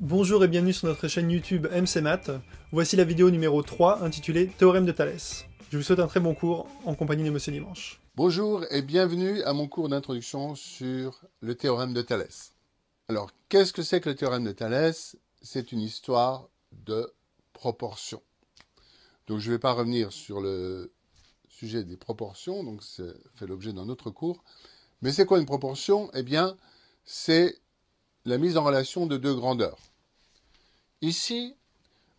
Bonjour et bienvenue sur notre chaîne YouTube MCMath. Voici la vidéo numéro 3 intitulée Théorème de Thalès. Je vous souhaite un très bon cours en compagnie de Monsieur Dimanche. Bonjour et bienvenue à mon cours d'introduction sur le théorème de Thalès. Alors, qu'est-ce que c'est que le théorème de Thalès? C'est une histoire de proportion. Donc, je ne vais pas revenir sur le sujet des proportions, donc ça fait l'objet d'un autre cours. Mais c'est quoi une proportion? Eh bien, c'est la mise en relation de deux grandeurs. Ici,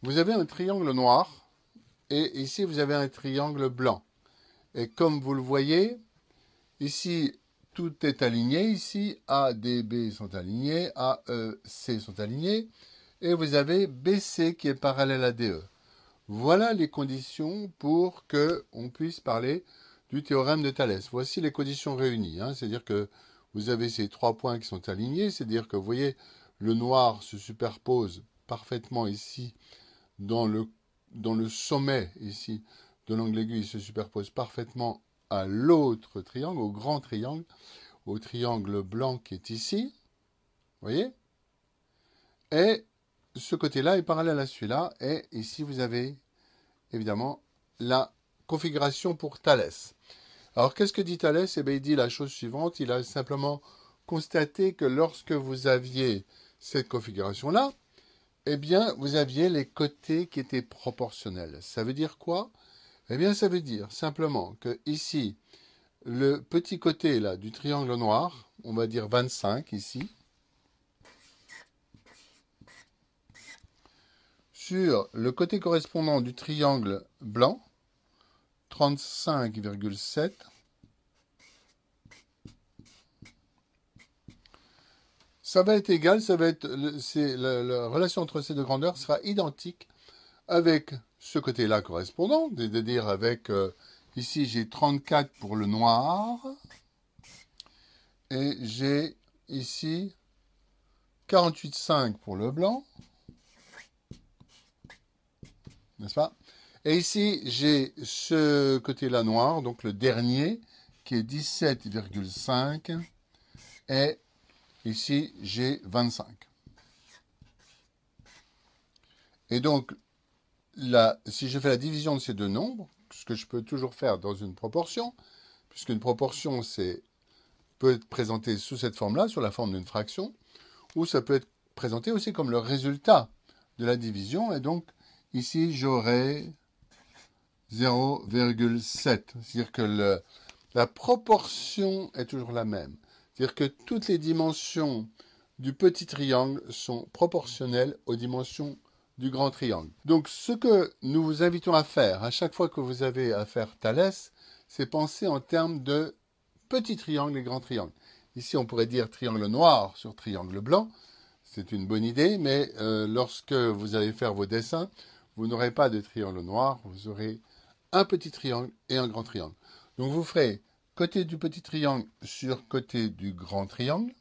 vous avez un triangle noir et ici, vous avez un triangle blanc. Et comme vous le voyez, ici, tout est aligné. Ici, A, D, B sont alignés, A, E, C sont alignés. Et vous avez BC qui est parallèle à DE. Voilà les conditions pour qu'on puisse parler du théorème de Thalès. Voici les conditions réunies. C'est-à-dire que vous avez ces trois points qui sont alignés. C'est-à-dire que vous voyez, le noir se superpose parfaitement ici dans le sommet ici de l'angle aigu. Il se superpose parfaitement à l'autre triangle, au grand triangle, au triangle blanc qui est ici. Vous voyez? Et ce côté-là est parallèle à celui-là. Et ici, vous avez évidemment la configuration pour Thalès. Alors, qu'est-ce que dit Thalès? Eh bien, il dit la chose suivante. Il a simplement constaté que lorsque vous aviez cette configuration-là, eh bien, vous aviez les côtés qui étaient proportionnels. Ça veut dire quoi? Eh bien, ça veut dire simplement que ici, le petit côté là du triangle noir, on va dire 25 ici, sur le côté correspondant du triangle blanc, 35,7, ça va être égal, la relation entre ces deux grandeurs sera identique avec ce côté-là correspondant, c'est-à-dire avec, ici j'ai 34 pour le noir, et j'ai ici 48,5 pour le blanc, n'est-ce pas? Et ici, j'ai ce côté-là noir, donc le dernier, qui est 17,5. Et ici, j'ai 25. Et donc, là, si je fais la division de ces deux nombres, ce que je peux toujours faire dans une proportion, puisqu'une proportion peut être présentée sous cette forme-là, sur la forme d'une fraction, ou ça peut être présenté aussi comme le résultat de la division. Et donc, ici, j'aurai 0,7. C'est-à-dire que la proportion est toujours la même. C'est-à-dire que toutes les dimensions du petit triangle sont proportionnelles aux dimensions du grand triangle. Donc ce que nous vous invitons à faire à chaque fois que vous avez à faire Thalès, c'est penser en termes de petit triangle et grand triangle. Ici on pourrait dire triangle noir sur triangle blanc. C'est une bonne idée, mais lorsque vous allez faire vos dessins, vous n'aurez pas de triangle noir, vous aurez un petit triangle et un grand triangle. Donc vous ferez côté du petit triangle sur côté du grand triangle,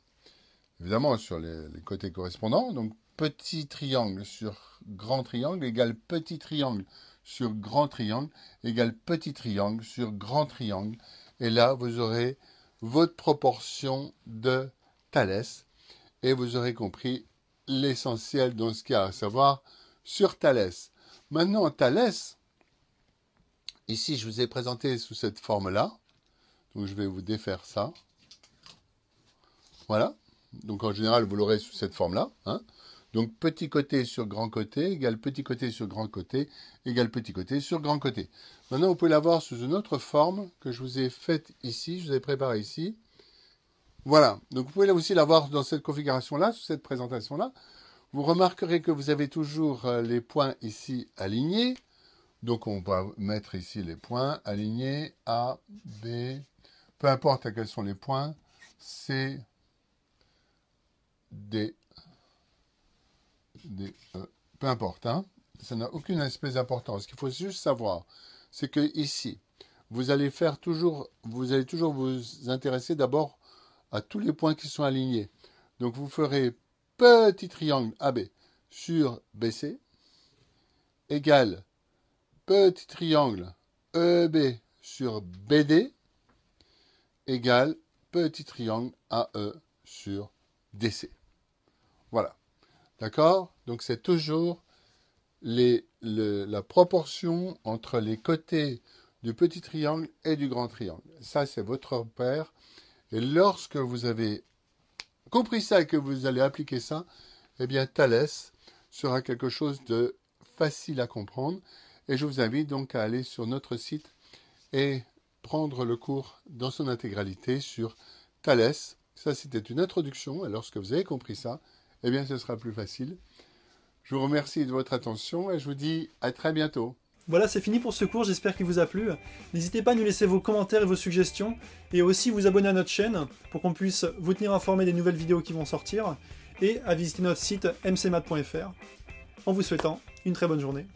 évidemment sur les côtés correspondants. Donc petit triangle sur grand triangle égale petit triangle sur grand triangle égale petit triangle sur grand triangle. Et là, vous aurez votre proportion de Thalès et vous aurez compris l'essentiel dans ce cas, à savoir sur Thalès. Maintenant, Thalès, ici, je vous ai présenté sous cette forme-là. Donc, je vais vous défaire ça. Voilà. Donc, en général, vous l'aurez sous cette forme-là. Donc, petit côté sur grand côté égale petit côté sur grand côté égale petit côté sur grand côté. Maintenant, vous pouvez l'avoir sous une autre forme que je vous ai faite ici. Je vous ai préparé ici. Voilà. Donc, vous pouvez aussi l'avoir dans cette configuration-là, sous cette présentation-là. Vous remarquerez que vous avez toujours les points ici alignés. Donc, on va mettre ici les points alignés A, B, peu importe à quels sont les points, C, D, E, peu importe, ça n'a aucune espèce d'importance. Ce qu'il faut juste savoir, c'est que ici, vous allez toujours vous intéresser d'abord à tous les points qui sont alignés. Donc, vous ferez petit triangle AB sur BC égale petit triangle EB sur BD égale petit triangle AE sur DC. Voilà. D'accord? Donc c'est toujours la proportion entre les côtés du petit triangle et du grand triangle. Ça, c'est votre repère. Et lorsque vous avez compris ça et que vous allez appliquer ça, eh bien Thalès sera quelque chose de facile à comprendre. Et je vous invite donc à aller sur notre site et prendre le cours dans son intégralité sur Thalès. Ça, c'était une introduction. Et lorsque vous avez compris ça, eh bien, ce sera plus facile. Je vous remercie de votre attention et je vous dis à très bientôt. Voilà, c'est fini pour ce cours, j'espère qu'il vous a plu. N'hésitez pas à nous laisser vos commentaires et vos suggestions, et aussi vous abonner à notre chaîne pour qu'on puisse vous tenir informé des nouvelles vidéos qui vont sortir, et à visiter notre site mcmat.fr. En vous souhaitant une très bonne journée.